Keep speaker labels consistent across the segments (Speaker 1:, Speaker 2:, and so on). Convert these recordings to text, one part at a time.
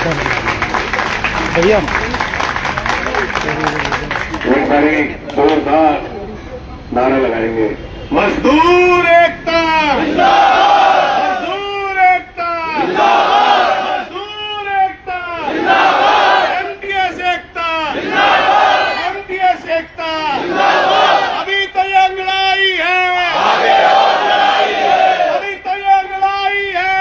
Speaker 1: भैया
Speaker 2: एक बारी जोरदार नारा लगाएंगे, मजदूर एकता, मजदूर एकता, मजदूर एकता, एमटीएस एकता, एमटीएस एकता। अभी तो ये लड़ाई है, अभी तो ये लड़ाई है,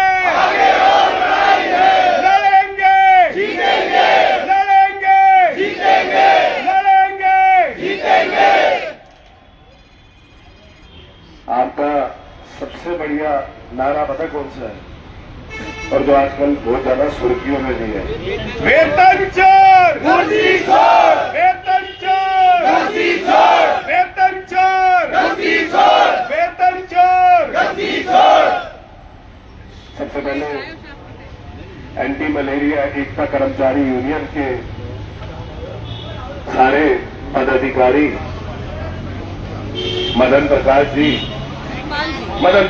Speaker 2: लड़ेंगे, जीतेंगे, लड़ेंगे, जीतेंगे, लड़ेंगे, जीतेंगे। आपका सबसे बढ़िया नारा पता कौन सा है, और जो आजकल बहुत ज्यादा सुर्खियों में भी है? वेतन चोर, कुर्सी चोर, वेतन चोर, कुर्सी चोर, वेतन चोर, कुर्सी चोर, वेतन चोर, कुर्सी चोर। सबसे पहले एंटी मलेरिया एकता कर्मचारी यूनियन के सारे पदाधिकारी, मदन प्रकाश जी, मदन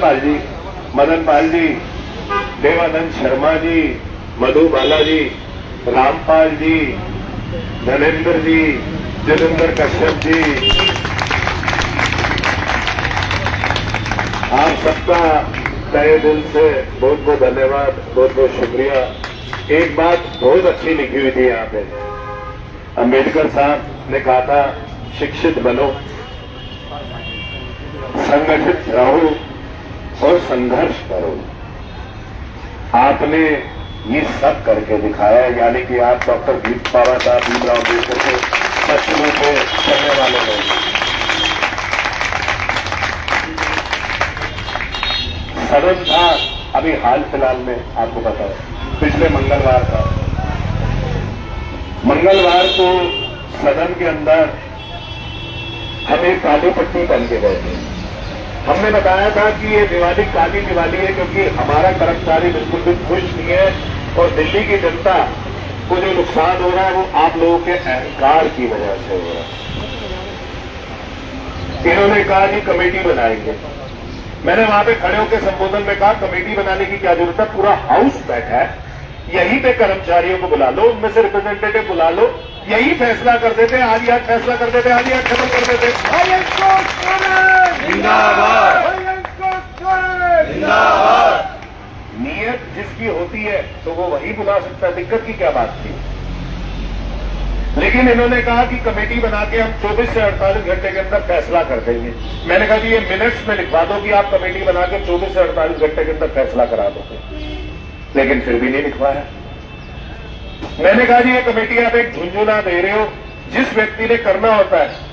Speaker 2: पाल जी, देवानंद शर्मा जी, मधु बाला जी, रामपाल जी, धनेन्द्र जी, जितेंद्र कश्यप जी, आप सबका तहे दिल से बहुत बहुत धन्यवाद, बहुत बहुत शुक्रिया। एक बात बहुत अच्छी लिखी हुई थी यहाँ पे, अंबेडकर साहब ने कहा था, शिक्षित बनो, संगठित रहो और संघर्ष करो। आपने ये सब करके दिखाया, यानी कि आप डॉक्टर बाबा साहब भीमराव अम्बेडकर के पश्चिमों से चलने वाले लोग। सदन था अभी हाल फिलहाल में, आपको पता है, पिछले मंगलवार था। मंगलवार को सदन के अंदर हमें काली पट्टी पहन के गए थे। हमने बताया था कि ये दिवाली काली दिवाली है, क्योंकि हमारा कर्मचारी बिल्कुल भी खुश नहीं है और दिल्ली की जनता को जो नुकसान हो रहा है वो आप लोगों के अहंकार की वजह से हो रहा है। इन्होंने कहा कि कमेटी बनाएंगे। मैंने वहां पे खड़े होकर संबोधन में कहा, कमेटी बनाने की क्या जरूरत है, पूरा हाउस बैठा है, यहीं पे कर्मचारियों को बुला लो, उनमें से रिप्रेजेंटेटिव बुला लो, यही फैसला कर देते, आज ही आज फैसला कर देते, आज ही आज खत्म कर देते। जिंदाबाद, जिंदाबाद। नियत जिसकी होती है तो वो वही बुला सकता है, दिक्कत की क्या बात थी। लेकिन इन्होंने कहा कि कमेटी बना के हम 24 से 48 घंटे के अंदर फैसला कर देंगे। मैंने कहा कि ये मिनट्स में लिखवा दो कि आप कमेटी बना के 24 से 48 घंटे के अंदर फैसला करा दोगे, लेकिन फिर भी नहीं लिखवाया। मैंने कहा जी ये कमेटी आप एक झुंझुना दे रहे हो, जिस व्यक्ति ने करना होता है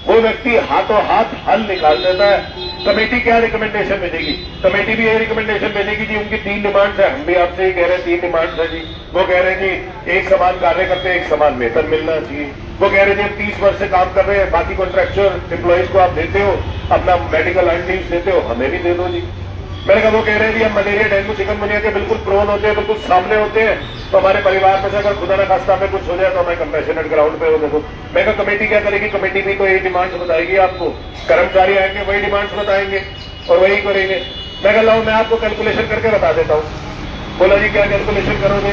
Speaker 2: वो व्यक्ति हाथों हाथ हल निकाल देता है। कमेटी क्या रिकमेंडेशन भेजेगी, कमेटी भी ये रिकमेंडेशन भेजेगी जी उनकी 3 डिमांड्स है, हम भी आपसे ही कह रहे हैं 3 डिमांड्स है जी। वो कह रहे हैं जी एक समान कार्य करते हैं, एक समान वेतन मिलना चाहिए। वो कह रहे हैं जी हम 30 वर्ष से काम कर रहे हैं, बाकी कॉन्ट्रैक्चुअल एम्प्लॉइज को आप देते हो, अपना मेडिकल लीव देते हो, हमें भी दे दो जी। मैंने कहा वो कह रहे हैं जी हम मलेरिया, डेंगू, चिकनगुनिया के बिल्कुल प्रोन होते हैं, बिल्कुल सामने होते हैं, तो हमारे परिवार में से अगर खुदा न खास्ता में कुछ हो जाए तो हमें कंपैशनेट ग्राउंड पे हो देखो। मैं कहा कमेटी क्या करेगी, कमेटी भी तो यही डिमांड्स बताएगी आपको, कर्मचारी आएंगे वही डिमांड्स बताएंगे और वही करेंगे। मैं कह लाऊं मैं आपको कैलकुलेशन करके बता देता हूँ। बोला जी क्या कैलकुलेशन करोगे,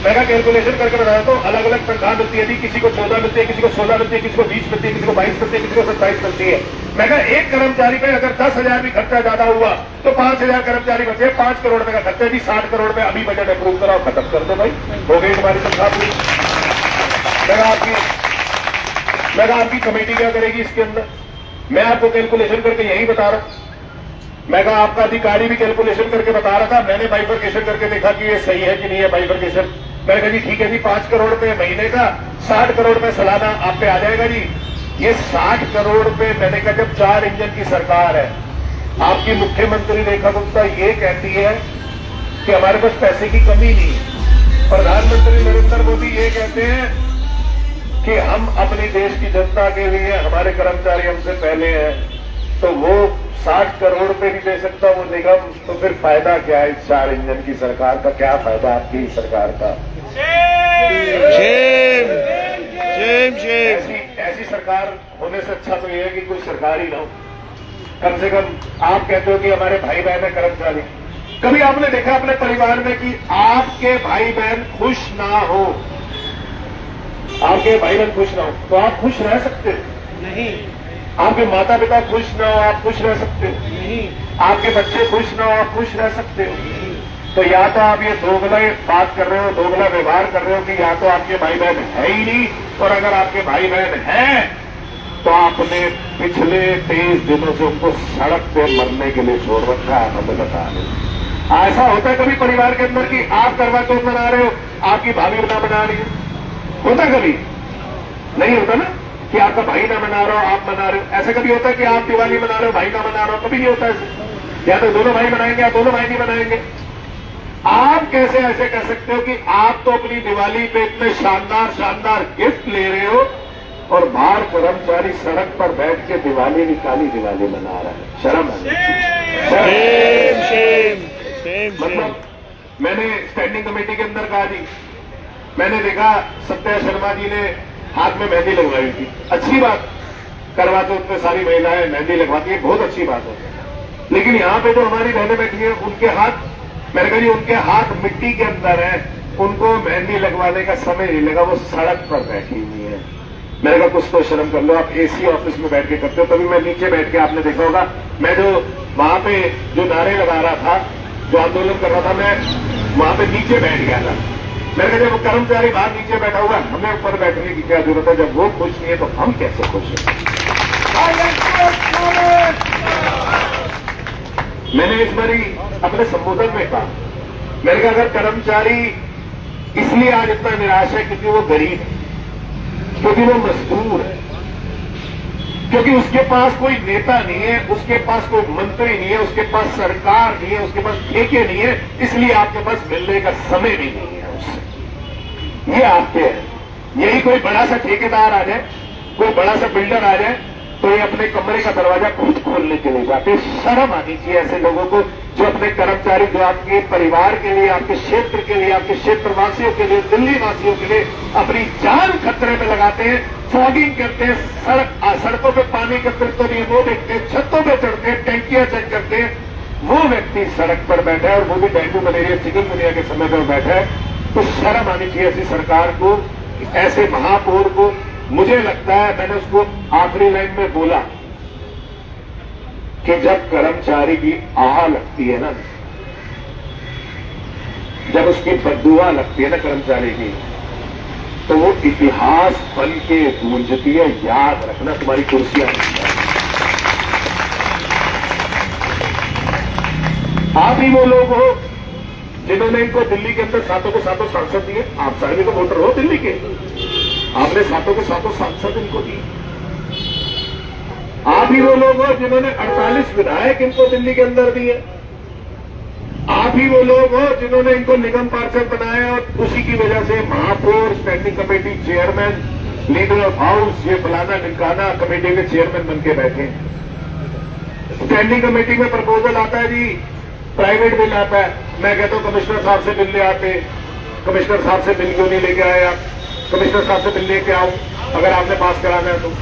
Speaker 2: मैं कहा कैलकुलेशन करके बता देता हूँ। अलग अलग तनख्वाह मिलती है जी, किसी को 14 मिलती है, किसी को 16 मिलती है, किसी को 20 मिलती है, किसी को 22 मिलती है, किसी को 27 मिलती है। मैं कहा एक कर्मचारी पे अगर 10,000 भी खर्चा ज्यादा हुआ तो 5,000 कर्मचारी बचे, 5 करोड़ रुपए का खर्चा जी, 60 करोड़ रुपए अभी बजट अप्रूव कराओ, खत्म कर दो भाई, हो गई तुम्हारी तनख्वाह पूरी। मैं कहा आपकी कमेटी क्या करेगी इसके अंदर, मैं आपको कैलकुलेशन करके यही बता रहा हूं। मैं कहा आपका अधिकारी भी कैलकुलेशन करके बता रहा था, मैंने बाइफरकेशन करके देखा कि ये सही है कि नहीं है बाइफरकेशन। मैंने कहा जी ठीक है जी, 5 करोड़ रुपए महीने का, 60 करोड़ रुपए सालाना आप पे आ जाएगा जी। ये 60 करोड़ रुपए, मैंने कहा जब 4 इंजन की सरकार है, आपकी मुख्यमंत्री रेखा गुप्ता ये कहती है कि हमारे पास पैसे की कमी नहीं है, प्रधानमंत्री नरेंद्र मोदी ये कहते हैं कि हम अपनी देश की जनता के लिए, हमारे कर्मचारी हमसे पहले हैं, तो वो 60 करोड़ रुपए नहीं दे सकता वो निगम, तो फिर फायदा क्या है इस 4 इंजन की सरकार का, क्या फायदा आपकी सरकार का। ऐसी सरकार होने से अच्छा तो यह है कि कोई सरकार ही ना हो। कम से कम आप कहते हो कि हमारे भाई बहन है कर्मचारी, कभी आपने देखा अपने परिवार में कि आपके भाई बहन खुश ना हो, आपके भाई बहन खुश ना हो तो आप खुश रह सकते हो?
Speaker 1: नहीं।
Speaker 2: आपके माता पिता खुश ना हो आप खुश रह सकते हो?
Speaker 1: नहीं।
Speaker 2: आपके बच्चे खुश ना हो आप खुश रह सकते हो? तो या तो आप ये दोगला बात कर रहे हो, दोगला व्यवहार कर रहे हो कि या तो आपके भाई बहन है ही नहीं, और अगर आपके भाई बहन हैं तो आपने पिछले 23 दिनों से उनको सड़क पे मरने के लिए छोड़ रखा है। हमें बता रहे ऐसा होता है कभी परिवार के अंदर कि आप करवा चौथ मना रहे हो, आपकी भाभी ना मना रही है? होता कभी नहीं होता ना कि आपका भाई ना मना रहा हो आप मना रहे हो? ऐसा कभी होता है कि आप दिवाली मना रहे हो भाई ना मना रहा हो? कभी नहीं होता ऐसे। या तो दोनों भाई मनाएंगे या दोनों भाई नहीं मनाएंगे। आप कैसे ऐसे कह सकते हो कि आप तो अपनी दिवाली पे इतने शानदार शानदार गिफ्ट ले रहे हो और बाहर कर्मचारी सड़क पर बैठ के दिवाली निकाली दिवाली मना रहा है? शर्म है। मतलब मैंने स्टैंडिंग कमेटी के अंदर कहा जी, मैंने देखा सत्या शर्मा जी ने हाथ में मेहंदी लगवाई थी। अच्छी बात, करवा चौथ पे सारी महिलाएं मेहंदी लगवाती है, बहुत अच्छी बात है। लेकिन यहाँ पे जो हमारी बहनें बैठी हैं उनके हाथ, मैंने कहा जी उनके हाथ मिट्टी के अंदर है, उनको मेहंदी लगवाने का समय नहीं लगा, वो सड़क पर बैठी हुई है। मैंने कहा कुछ तो शर्म कर लो, आप एसी ऑफिस में बैठ के करते हो। तभी मैं नीचे बैठ के, आपने देखा होगा, मैं जो वहां पे जो नारे लगा रहा था, जो आंदोलन कर रहा था, मैं वहां पे नीचे बैठ गया था। मैंने कहा जब कर्मचारी बाहर नीचे बैठा हुआ, हमें ऊपर बैठने की क्या जरूरत है? जब वो खुश नहीं है तो हम कैसे खुश हैं? मैंने इस बारी अपने संबोधन में कहा, मैंने कहा अगर कर्मचारी इसलिए आज इतना निराश है क्योंकि वो गरीब है, क्योंकि वो मजदूर है, क्योंकि उसके पास कोई नेता नहीं है, उसके पास कोई मंत्री नहीं है, उसके पास सरकार नहीं है, उसके पास ठेके नहीं है, इसलिए आपके पास मिलने का समय भी नहीं है उससे। ये आपके है। यही कोई बड़ा सा ठेकेदार आ जाए, कोई बड़ा सा बिल्डर आ जाए तो ये अपने कमरे का दरवाजा खुद खोलने के लिए जाते। शर्म आनी चाहिए ऐसे लोगों को जो अपने कर्मचारी, जो आपके परिवार के लिए, आपके क्षेत्र के लिए, आपके क्षेत्रवासियों के लिए, दिल्ली वासियों के लिए अपनी जान खतरे में लगाते हैं, फॉगिंग करते हैं, सड़कों पे पानी एकत्रित तो नहीं वो देखते हैं, छतों पे चढ़ते हैं, टैंकियां चेक करते हैं। वो व्यक्ति सड़क पर बैठा है और वो भी डेंगू मलेरिया चिकनगुनिया के समय पर बैठा है। तो शर्म आनी चाहिए ऐसी सरकार को, ऐसे महापौर को। मुझे लगता है मैंने उसको आखिरी लाइन में बोला कि जब कर्मचारी की आह लगती है ना, जब उसकी बद्दुआ लगती है ना कर्मचारी की, तो वो इतिहास बन के गूंजती है। याद रखना, तुम्हारी कुर्सियां आप ही वो लोग हो जिन्होंने इनको दिल्ली के अंदर सातों को सातों सांसद दिए। आप सारे तो वोटर हो दिल्ली के, आपने सातों के सातों सांसद इनको दिए। आप ही वो लोग हो जिन्होंने 48 विधायक इनको दिल्ली के अंदर दिए। आप ही वो लोग हो जिन्होंने इनको निगम पार्षद बनाया और उसी की वजह से महापौर, standing committee chairman, leader of house, ये फलाना ढिमकाना कमेटी के चेयरमैन बन के बैठे। स्टैंडिंग कमेटी में प्रपोजल आता है जी, प्राइवेट बिल आता है, मैं कहता हूं कमिश्नर साहब से बिल ले आते। कमिश्नर साहब से बिल क्यों नहीं लेके आए आप? कमिश्नर साहब से बिल लेके आओ अगर आपने पास कराना है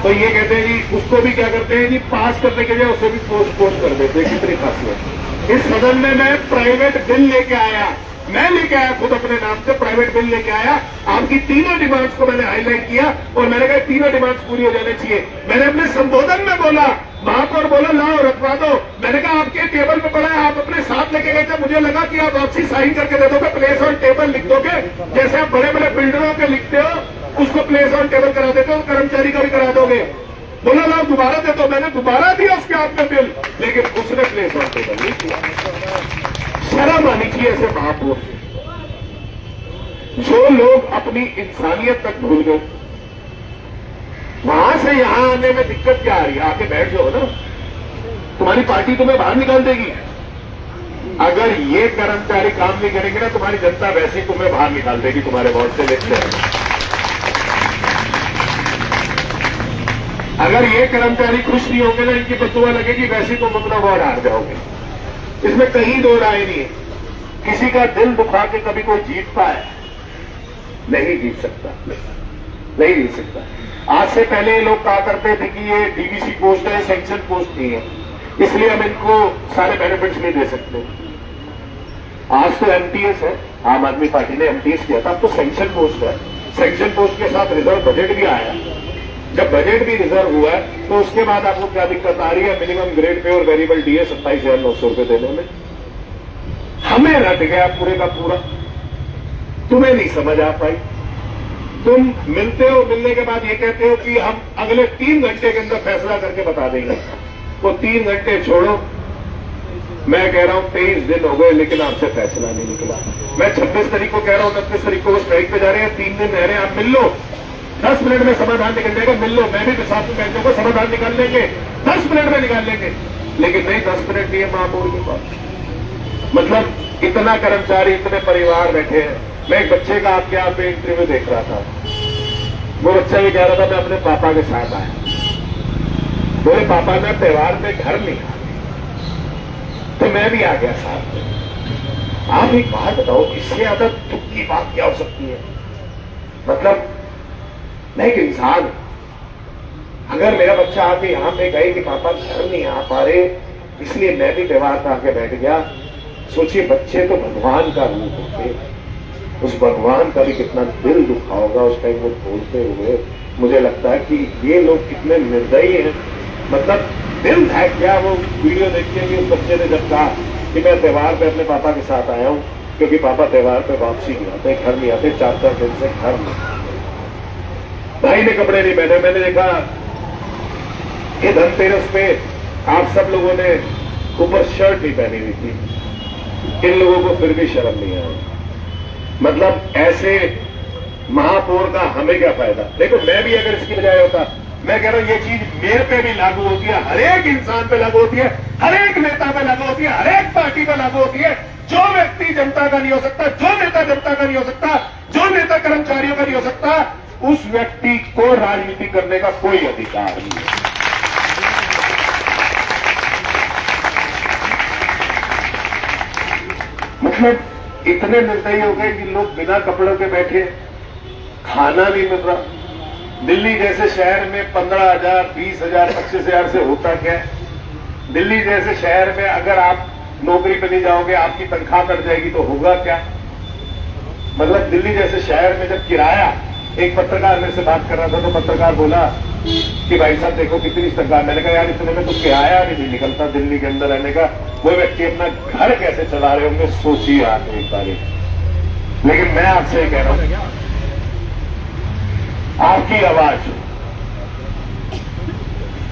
Speaker 2: तो ये कहते हैं जी, उसको भी क्या करते हैं जी, पास करने के लिए उसे भी पोस्ट कर देते हैं। कितनी खासियत। इस सदन में मैं प्राइवेट बिल लेके आया, मैं लेके आया खुद अपने नाम से प्राइवेट बिल लेके आया। आपकी तीनों डिमांड्स को मैंने हाईलाइट किया और मैंने कहा तीनों डिमांड्स पूरी हो जानी चाहिए। मैंने अपने संबोधन में बोला, महापौर बोला लाओ रखवा दो। मैंने कहा आपके टेबल पे पड़ा है, आप अपने साथ लेके गए थे, मुझे लगा कि आप वापसी साइन करके दे दोगे, प्लेस ऑन टेबल लिख दोगे, जैसे आप बड़े बड़े बिल्डरों के लिखते हो, उसको प्लेस ऑन टेबल करा देते हो, कर्मचारी का भी करा दोगे। बोला लाओ दोबारा दे दो, मैंने दोबारा दिया उसके हाथ में बिल, लेकिन उसने प्लेस ऑन टेबल नहीं किया। शर्म आनी चाहिए ऐसे महापौर। जो लोग अपनी इंसानियत तक भूल गए, वहां से यहां आने में दिक्कत क्या आ रही है? आके बैठ जाओ ना, तुम्हारी पार्टी तुम्हें बाहर निकाल देगी। अगर ये कर्मचारी काम नहीं करेंगे ना, तुम्हारी जनता वैसे ही तुम्हें बाहर निकाल देगी, तुम्हारे वोट से लेते हैं। अगर ये कर्मचारी खुश नहीं होंगे ना, इनकी बददुआ लगेगी, वैसे ही तुम अपना वोट हार जाओगे। इसमें कहीं दो राय नहीं है। किसी का दिल दुखा के कभी कोई जीतता है? नहीं जीत सकता, नहीं जीत सकता। आज से पहले लोग कहा करते थे कि ये डीवीसी पोस्ट है, सैंक्शन पोस्ट नहीं है। इसलिए हम इनको सारे बेनिफिट्स नहीं दे सकते। आज तो एमटीएस है, आम आदमी पार्टी ने एमटीएस किया था, अब तो सैंक्शन पोस्ट है। सैंक्शन पोस्ट के साथ रिजर्व बजट भी आया। जब बजट भी रिजर्व हुआ है तो उसके बाद आपको क्या दिक्कत आ रही है? मिनिमम ग्रेड पे और वेरिएबल डीए 27,900 रुपए देने में हमें रट गया पूरे का पूरा। तुम्हें नहीं समझ आ पाई। तुम मिलते हो, मिलने के बाद ये कहते हो कि हम अगले 3 घंटे के अंदर फैसला करके बता देंगे। वो 3 घंटे छोड़ो, मैं कह रहा हूं 23 दिन हो गए लेकिन आपसे फैसला नहीं निकला। मैं 26 तारीख को कह रहा हूं, 29 तारीख को वो स्ट्राइक पे जा रहे हैं, 3 दिन रह रहे हैं, आप मिल लो, 10 मिनट में समाधान निकल जाएगा। मिल लो, मैं भी साथ में बैठने को समाधान निकाल लेंगे, 10 मिनट में निकाल लेंगे। लेकिन नहीं, 10 मिनट नहीं है महापौर के पास। मतलब इतना कर्मचारी, इतने परिवार बैठे हैं। मैं एक बच्चे का आपके यहाँ पे इंटरव्यू देख रहा था। वो बच्चा ये कह रहा था मैं अपने पापा के साथ आया। बोले पापा ने त्योहार पे घर नहीं आया तो मैं भी आ गया साथ में। आप एक बात बताओ, इससे ज्यादा दुख की बात क्या हो सकती है? मतलब मैं एक इंसान, अगर मेरा बच्चा आके यहां पे गए कि पापा घर नहीं आ पा रहे इसलिए मैं भी त्योहार पे आके बैठ गया, सोचिए बच्चे तो भगवान का रूप होते, उस भगवान का भी कितना दिल दुखा होगा उस टाइम वो बोलते हुए। मुझे लगता है कि ये लोग कितने निर्दयी हैं। मतलब दिल है क्या? वो वीडियो देखते हैं कि उस बच्चे ने जब कहा कि मैं त्योहार पे अपने पापा के साथ आया हूं क्योंकि पापा त्योहार पे वापसी नहीं आते, घर नहीं आते, 4-4 दिन से घर नहीं। भाई ने कपड़े नहीं पहने। मैंने देखा कि धनतेरस पे आप सब लोगों ने ऊपर शर्ट नहीं पहनी हुई थी, इन लोगों को फिर भी शर्म नहीं आया। मतलब ऐसे महापौर का हमें क्या फायदा? देखो मैं भी अगर इसकी बजाय होता, मैं कह रहा हूं ये चीज मेरे पे भी लागू होती है, हर एक इंसान पे लागू होती है, हर एक नेता पे लागू होती है, हर एक पार्टी पे लागू होती है। जो व्यक्ति जनता का नहीं हो सकता, जो नेता जनता का नहीं हो सकता, जो नेता कर्मचारियों का नहीं हो सकता, उस व्यक्ति को राजनीति करने का कोई अधिकार नहीं है। मतलब इतने निर्दयी हो गए कि लोग बिना कपड़ों के बैठे, खाना नहीं मिल रहा। दिल्ली जैसे शहर में 15,000, 20,000, 25,000 से होता क्या है? दिल्ली जैसे शहर में अगर आप नौकरी पे नहीं जाओगे आपकी तनख्वाह कट जाएगी तो होगा क्या? मतलब दिल्ली जैसे शहर में जब किराया, एक पत्रकार मेरे से बात कर रहा था तो पत्रकार बोला कि भाई साहब देखो कितनी तनख्वाह। मैंने कहा यार इतने में तो किराया नहीं निकलता दिल्ली के अंदर रहने का। वो व्यक्ति अपना घर कैसे चला रहे होंगे सोचिए आप एक तारीख। लेकिन मैं आपसे कह रहा हूं, आपकी आवाज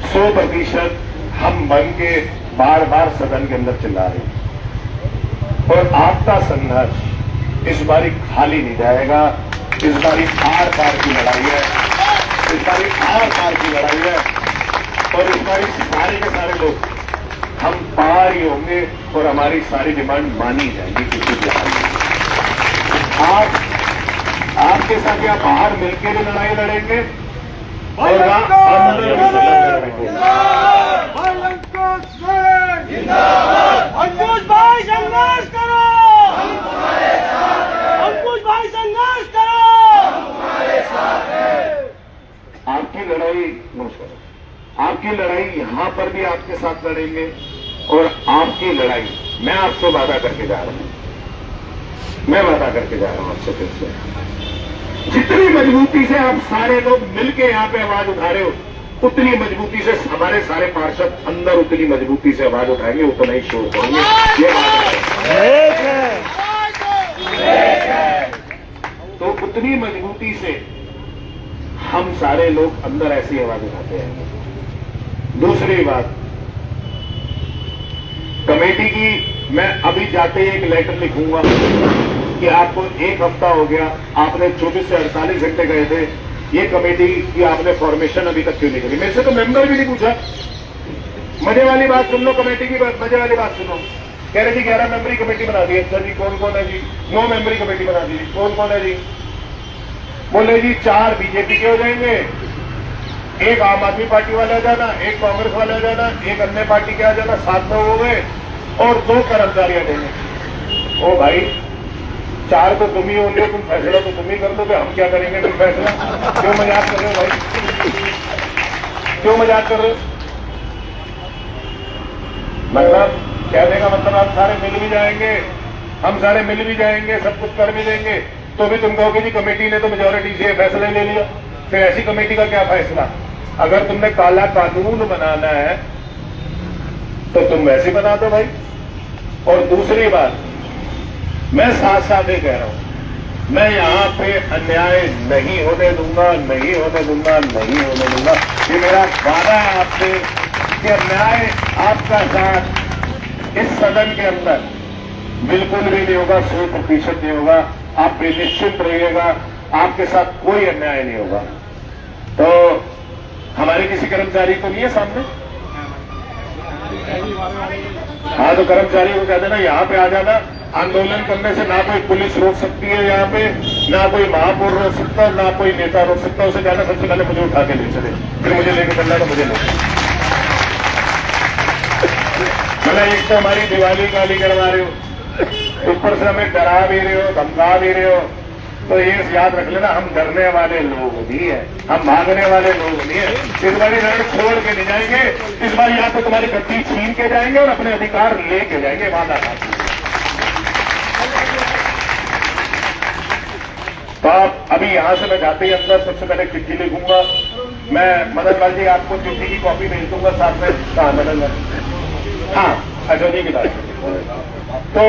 Speaker 2: 100% हम बन के बार बार सदन के अंदर चिल्ला रहे हैं और आपका संघर्ष इस बारी खाली नहीं जाएगा। इस बारी आर पार की लड़ाई है, इस बारी आर पार की लड़ाई है और इस बारी सारे के सारे लोग हम पार ही होंगे और हमारी सारी डिमांड मानी जाएगी किसी भी हाल में। आपके साथ या बाहर मिलकर भी लड़ाई लड़ेंगे और अंदर भी लड़ेंगे।
Speaker 1: अंकुश भाई संघर्ष करो, अंकुश भाई संघर्ष करो,
Speaker 2: आपकी लड़ाई, नमस्कार, आपकी लड़ाई यहां पर भी आपके साथ लड़ेंगे और आपकी लड़ाई मैं आपसे वादा करके जा रहा हूं, मैं वादा करके जा रहा हूं आपसे फिर से। जितनी मजबूती से आप सारे लोग मिलके यहां पे आवाज उठा रहे हो उतनी मजबूती से हमारे सारे पार्षद अंदर उतनी मजबूती से आवाज उठाएंगे, उतना ही शोर करेंगे। ये बात है। तो उतनी मजबूती से हम सारे लोग अंदर ऐसी आवाज उठाते हैं। दूसरी बात, कमेटी की मैं अभी जाते ही एक लेटर लिखूंगा कि आपको 1 हफ्ता हो गया, आपने 24 से 48 घंटे गए थे, ये कमेटी की आपने फॉर्मेशन अभी तक क्यों नहीं करी? मेरे से तो मेंबर भी नहीं पूछा। मजे वाली बात सुन लो, कमेटी की मजे वाली बात सुनो। कह रहे जी 11 मेंबरी कमेटी बना दी। अच्छा जी कौन कौन है जी? 9 मेंबरी कमेटी बना दी। कौन कौन है जी? बोले जी 4 बीजेपी के हो जाएंगे, 1 आम आदमी पार्टी वाले आ जाना, 1 कांग्रेस वाले आ जाना, 1 अन्य पार्टी के आ जाना, 7 लोग हो गए और 2 कर्मचारी आ जाएंगे। ओ भाई 4 तो तुम ही होंगे, तुम फैसला तो तुम ही कर दोगे, हम क्या करेंगे तुम फैसला? क्यों मजाक कर रहे हो भाई? क्यों मजाक कर रहे हो? मतलब कहने का मतलब हम सारे मिल भी जाएंगे, हम सारे मिल भी जाएंगे, सब कुछ कर भी देंगे, तो भी तुम कहोगे जी कमेटी ने तो मेजोरिटी से फैसला ले लिया। फिर ऐसी कमेटी का क्या फैसला? अगर तुमने काला कानून बनाना है तो तुम वैसे बना दो भाई। और दूसरी बात, मैं साथ साथ ही कह रहा हूं, मैं यहां पे अन्याय नहीं होने दूंगा, नहीं होने दूंगा, नहीं होने दूंगा। ये मेरा वादा है आपसे कि अन्याय आपका साथ इस सदन के अंदर बिल्कुल भी नहीं होगा, 100% नहीं होगा। आप बेनिश्चित रहिएगा, आपके साथ कोई अन्याय नहीं होगा। तो हमारे किसी कर्मचारी को नहीं है सामने? हाँ, तो कर्मचारी को कह देना यहां पे आ जाना। आंदोलन करने से ना कोई पुलिस रोक सकती है यहाँ पे, ना कोई महापौर रोक सकता, ना कोई नेता रोक सकता। उसे कहना सबसे पहले मुझे उठा के ले चले, फिर मुझे लेके चलना तो मुझे ले। मतलब एक तो हमारी दिवाली गाली करवा रहे हो, ऊपर से हमें डरा भी रहे हो, धमका भी रहे हो। तो ये याद रख लेना, हम डरने वाले लोग नहीं है, हम भागने वाले लोग नहीं है। इस बार रण छोड़ के नहीं जाएंगे, इस बार या तो तुम्हारी गद्दी छीन के जाएंगे और अपने अधिकार लेके जाएंगे, वादा था। तो आप अभी यहां से मैं जाते ही अंदर सबसे पहले चिट्ठी लिखूंगा। मैं मदन लाल जी आपको चिट्ठी की कॉपी भेज दूंगा साथ में। कहा मदन लाल? हाँ, अच्छा जी की बात। तो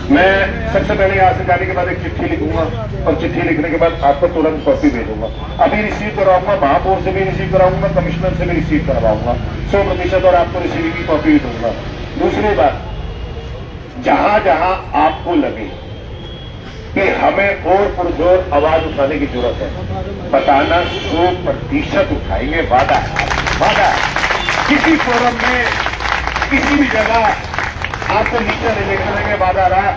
Speaker 2: मैं सबसे पहले यहां से जाने के बाद एक चिट्ठी लिखूंगा और चिट्ठी लिखने के बाद आपको तुरंत कॉपी भेजूंगा। अभी रिसीव करवाऊंगा, महापौर से भी रिसीव कराऊंगा, कमिश्नर से भी रिसीव करवाऊंगा 100%, और आपको रिसीव की कॉपी भी दूंगा। दूसरी बात, जहां जहां आपको लगे कि हमें और पुरजोर आवाज उठाने की जरूरत है, बताना 100% उठाएंगे, वादा है, वादा है। किसी फोरम में, किसी भी जगह आपको नीचे नहीं देखने देंगे, वादा रहा।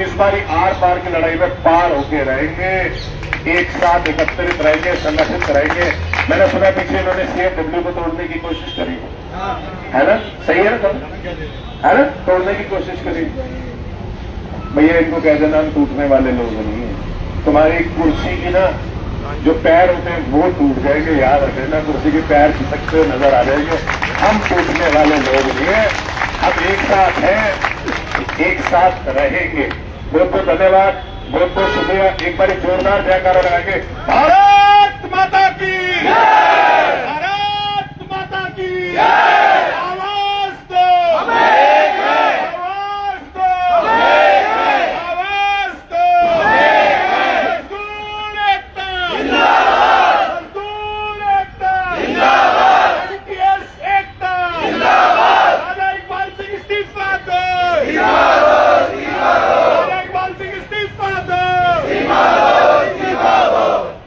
Speaker 2: इस बारी आर पार की लड़ाई में पार होके रहेंगे, एक साथ एकत्रित रहेंगे, संगठित रहेंगे। मैंने सुना पीछे इन्होंने CFW को तोड़ने की कोशिश करी है ना? सही है ना? है ना? तोड़ने की कोशिश करी। भैया इनको कह देना हम टूटने वाले लोग नहीं है। तुम्हारी कुर्सी की ना जो पैर होते हैं वो टूट जाएंगे, याद रखना। कुर्सी के पैर खिसकते हुए नजर आ जाएंगे, हम टूटने वाले लोग नहीं है। हम एक साथ हैं, एक साथ रहेंगे। बहुत बहुत धन्यवाद, बहुत बहुत शुक्रिया। एक बार जोरदार जयकारा लगाएंगे। भारत माता की, भारत माता की आवाज दो, आवाज दो, आवाज दो। मजदूर एकता जिंदाबाद, मजदूर एकता जिंदाबाद, NTS एकता जिंदाबाद। राजा इकबाल सिंह इस्तीफा दो, राजा इकबाल सिंह इस्तीफा दो।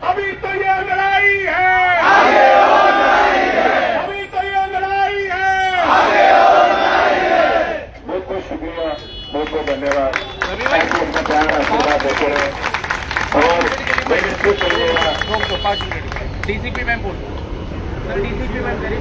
Speaker 2: अभी तो ये लड़ाई है, आगे और लड़ाई है। अभी तो ये लड़ाई है, आगे और लड़ाई है। बहुत बहुत शुक्रिया, बहुत बहुत धन्यवाद। ऐसे उनका प्यार आशीर्वाद देते रहे और मैं निश्चित करिएगा।
Speaker 3: डीसीपी मैम बोल, डीसीपी मैम करी